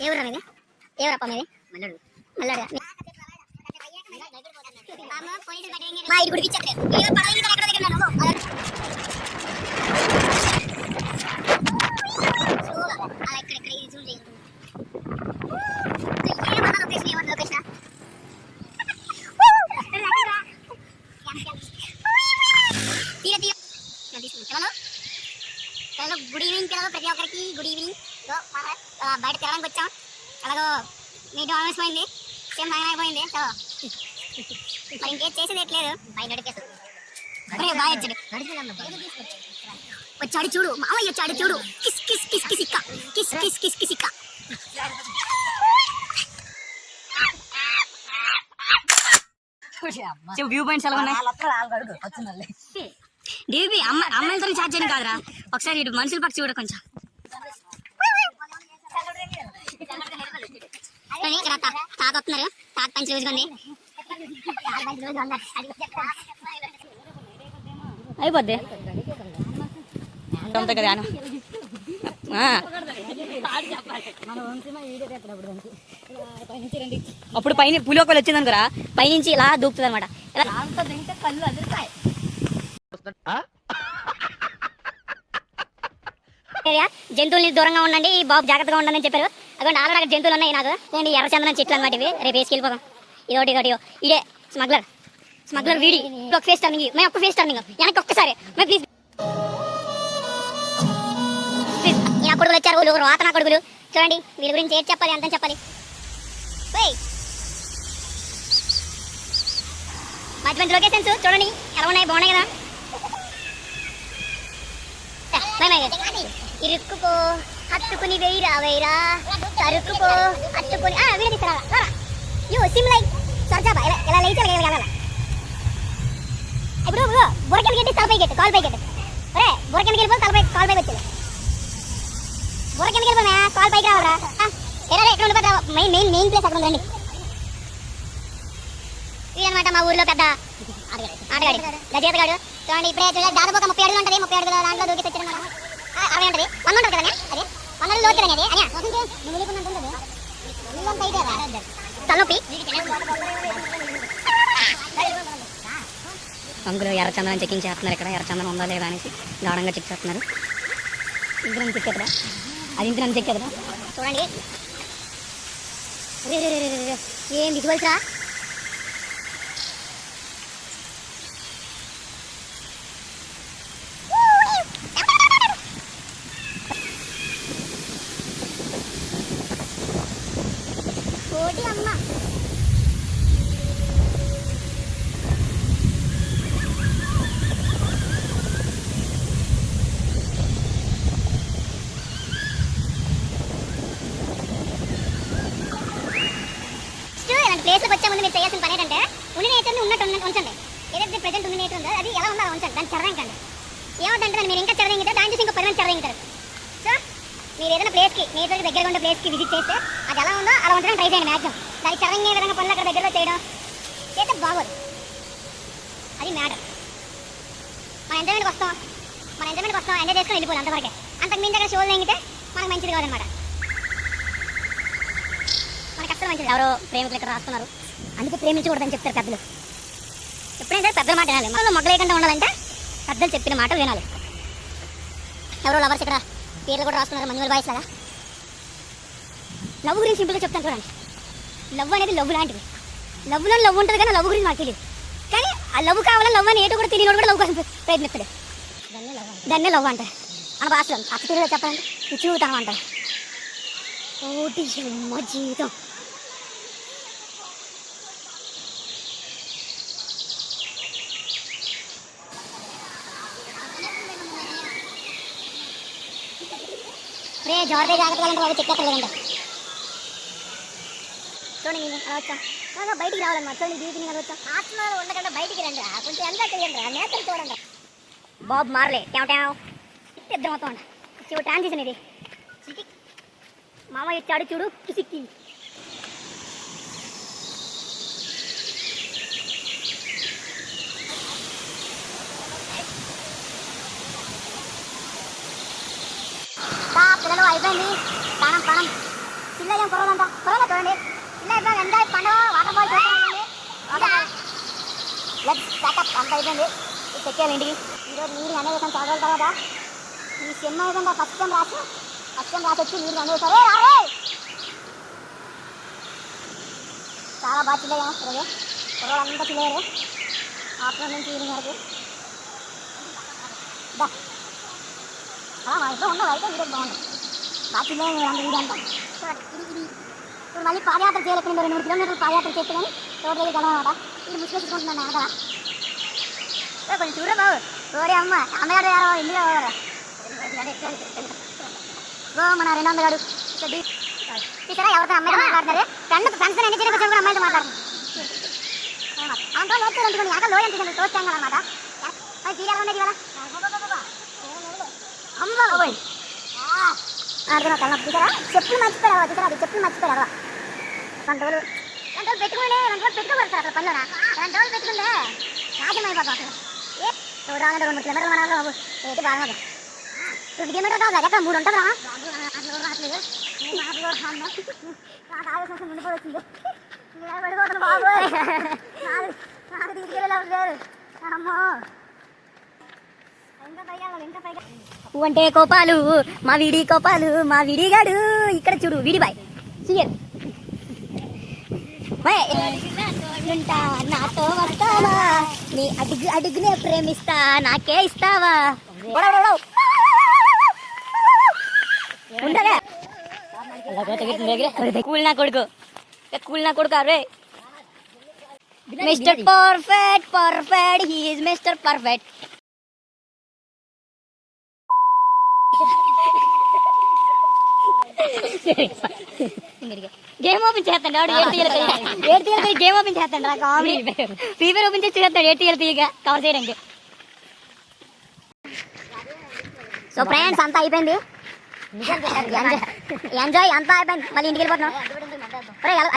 ఎవరు అనేది ఎవరప్ప మీది మల్లడు మా ఇది గుడికి చెప్పలేదు గుడ్ ఈవినింగ్ పిల్లలు ప్రతి ఒక్కరికి గుడ్ ఈవినింగ్. బయట తిరగడానికి వచ్చాం. అలాగో మీతో ఆలస్యమైంది, సేమ్ టైం అయిపోయింది. చలో మరి ఇంకేం చేసేది ఎట్లేదు. బయట బాగా వచ్చాడు చూడు, మామయ్య వచ్చాడు చూడు. కిస్ కిస్ కిస్ కిస్ ఇక్క కిస్ కిస్ కిస్ కిస్ ఇక్క. వ్యూ పాయింట్స్ ఎలా ఉన్నాయి? డీవీ అమ్మాయిలతో చార్జ్ చేయడం కాదురా, ఒకసారి ఇటు మనుషుల పక్క చూడ కొంచెం. ఇక్కడ తాత వస్తున్నారు, తాత పంచి రోజుకుంది అయిపోద్ది కదా. అప్పుడు పైన పులిహోర వచ్చింది అనుకురా, పైనుంచి ఇలా దూకుతుంది అనమాట. కళ్ళు అదురుతాయి. జంతువుల్ని దూరంగా ఉండండి బాబు, జాగ్రత్తగా ఉండండి అని చెప్పారు. అక్కడ ఆల్రెడీ జంతువులు ఉన్నాయి నాకు. ఎర్ర చందనం చెట్లు అనమాట ఇవి. రేపు వేసుకెళ్ళిపోదాం. ఇదోటి ఇదే స్మగ్లర్ వీడి ఒక ఫేస్ టర్నింగ్, మేము ఒక్క ఫేస్ టర్నింగ్ వెనక్కి ఒక్కసారి ప్లీజ్. నా కొడుకులు వచ్చారు, రాత నా కొడుకులు. చూడండి వీళ్ళ గురించి ఏది చెప్పాలి, అంత చెప్పాలి. మంచి మంచి లొకేషన్స్ చూడండి ఎలా ఉన్నాయి, బాగున్నాయి కదా. ఇరుక్కుపో హత్తుకుని వేయిరా వేయిరా తరుక్కుపో హత్తుకుని వీడియో తీసుకురా. యూ సిమ్ లైక్ సర్జాబా ఎలా లేచి ఇప్పుడు బుర్రకెళ్ళి గట్టి తలపై గట్టి కాల్ పై గట్టి. అరే బుర్రకెళ్ళి వెళ్ళిపో కాల్ పైకి వచ్చింది. బుర్రకెళ్ళి వెళ్ళిపోనా కాల్ పైకి రావరా. మెయిన్ ప్లేస్ అక్కడ ఉందండి. ఇదనమాట మా ఊర్లో పెద్ద ఆటగాడి గజేతగాడు. చూడండి ఇప్పుడే దాదాపు ఒక 30 అడుగులు ఉంటుంది. 30 అడుగుల దాంట్లో దూకి తెచ్చాడు. 60 ఉంటుంది, 100 ఉంటుంది కదా. అదే 100 లోతులని అది తలనొప్పి. అంకులు ఎర్రచందనం చెక్కింగ్ చేస్తున్నారు. ఇక్కడ ఎర్రచందనం ఉందా లేదా అనేసి గాఢంగా చెక్ చేస్తున్నారు. ఇంద్రం చెక్కేదా, అది ఇంద్రం చెక్కేదా. చూడండి ఏం విజువల్స్ రా. ప్లేస్కి వచ్చే ముందు మీరు చేయాల్సిన పని ఏంటంటే ఉన్న నేచర్ని ఉన్నట్టు ఉంచండి. ఏదైతే ప్రెజెంట్ ఉన్న నేచర్ ఉందో అది ఎలా ఉందో ఉంచండి. దాన్ని చెరదంకండి. ఏమంటే మీరు ఇంకా చెరదంగితే దాని చూసి ఇంకో 10 మంది చెరదంగుతారు. సో మీరు ఏదైనా ప్లేస్కి నేచర్కి దగ్గరగా ఉండే ప్లేస్కి విజిట్ చేస్తే అది ఎలా ఉందో అలా ఉంచడం ట్రై చేయండి. మ్యాక్సిమం దానికి చెరదంగే విధంగా పనులు అక్కడ దగ్గరలో చేయడం చేస్తే బాగోదు. అది మ్యాటర్. మన ఎంజాయ్మెంట్కి వస్తాం ఎంజాయ్ చేసుకొని వెళ్ళిపోవాలి అంతవరకే. అంతకు మించి దగ్గర షోలు తెంగితే మనకు మంచిది కాదనమాట. మనకు అసలు మంచిది. ఎవరో ప్రేమికులు ఇక్కడ రాస్తున్నారు, అందుకే ప్రేమించకూడదని చెప్తారు పెద్దలు. ఎప్పుడైనా సరే పెద్దల మాట వినాలి. మనలో మొగ్గలేకుండా ఉండాలంటే పెద్దలు చెప్పిన మాట వినాలి. ఎవరో లవర్స్ ఇక్కడ పేర్లు కూడా రాస్తున్నారు, మంజుల బాయ్స్ లాగా. లవ్ గురించి సింపుల్గా చెప్తాను చూడండి. లవ్ అనేది లవ్ లాంటిది. లవ్లో లవ్ ఉంటుంది కానీ లవ్ గురించి నాకు తెలియదు. కానీ ఆ లవ్ కావాలని లవ్ అని ఏటో కూడా తెలియని కూడా లవ్ కోసం ప్రయత్నిస్తాడు. దాన్నే లవ్ అంటారు. మన భాషలో అక్క తెలియదు చెప్పాలంటే చూతాం అంటారు. ఓటి జీవితం. రే జోర్దే జాగ్రత్తగా బాబు చెక్కేస్తలేదండి. చూడండి అలా వచ్చాం, బాగా బయటికి రావాలన్నమాట. చూడండి బ్యూటీని అలా వచ్చాం. ఆత్మలో ఉండకుండా బయటికి రండి, కొంచెం ఎంజాయ్ చేయండి. నేచర్ చూడండి. బాబు మారలే ఇద్దరు మొత్తం అండి. చివ ట్రాన్సిషన్ ఇది. మామ ఇచ్చాడు చూడు కిసిక్కి. పిల్లలు అయిపోయింది స్నానం పిల్ల ఏం కొరదంట కొరగా చూడండి పిల్ల ఎట్లా ఎంజాయ్ పండుగ వాటర్ బాల్ చూడండి లెట్స్ ప్యాకప్ అంత అయిపోయింది తెచ్చేయాలి ఇంటికి ఈరోజు నీరు అనేది చాలా రోజుల తర్వాత ఈ సెమ్ అయిపోయిందా ఫస్ట్ టైం రాసి వచ్చి నీరు అనేసారు చాలా బాగా చిల్లయ్యాము ఈరోజు కుర్రోళ్ళంతా చిల్లయ్యారు ఆఫ్టర్నూన్ నుంచి ఈవినింగ్ వరకు మా ఇంట్లో ఉన్నది అయితే వీడియో బాగుంటుంది బాగా చిల్లయ్యాము వీడియో అంతా ఇది ఇప్పుడు మళ్ళీ పాదయాత్ర చేయాలి 2 కిలోమీటర్లు పాదయాత్ర చేస్తే కానీ రోడ్డు దగ్గర అనమాట ఇది ముసుకేసుకుంటున్నాను నేను కదా కొంచెం చూడ బాబు ఓరే అమ్మ అమ్మగారు యారో ఇండియా మన 2 అమ్మగారు చూసారా ఎవరితో అమ్మాయితో మాట్లాడుతున్నారు ఫ్రెండ్స్ ఎన్ని చిన్న కొంచెం కూడా అమ్మాయితో మాట్లాడుతున్నారు అంతా నేర్చుకోండి అక్కడ లో అనిపిస్తుంది తోస్తాం అనమాట సీరియల్ ఉండేది కదా అమ్మ అర్థం తలనొప్పి చూసారా చెప్పులు మర్చిపోయారు చూసారా అది చెప్పులు మర్చిపోయారు 2 రోజులు పెట్టుకుంటే 2 రోజులు పెట్టుకోవచ్చు అసలు పనిలోనా 2 రోజులు పెట్టుకుంటే నాశనం అయిపోతాం అసలు రోడ్డు రావాలంటే 2 కిలోమీటర్లు మన బాబు ఏంటి బాగా 2 కిలోమీటర్లు కాదు ఎక్కడ 3 ఉంటుందా రావట్లేదు నాకు ఆలోచన ముందు వచ్చింది పడిపోతాను బాబు నాకు తీసుకెళ్ళలేదు అమ్మో అంటే కోపాలు మా విడిగాడు ఇక్కడ చూడు విడిబాయ్ సీయర్ నాతో వస్తావా నీ అడుగునే ప్రేమిస్తా నాకే ఇస్తావా కూల్ నా కొడుకు అరే mister perfect he is mister perfect game open చేస్తాడు వాడు ఏటీఎల్ గేమ్ ఓపెన్ చేస్తాడు కామెడీ ఫీవర్ ఓపెన్ చేసి చేస్తాడు ఏటీఎల్ తీయగా కవర్ చేయడానికి సో ఫ్రెండ్స్ అంతా అయిపోయింది ఎంజాయ్ అంతా అయిపోయింది మళ్ళీ ఇంటికి వెళ్ళిపోతున్నాం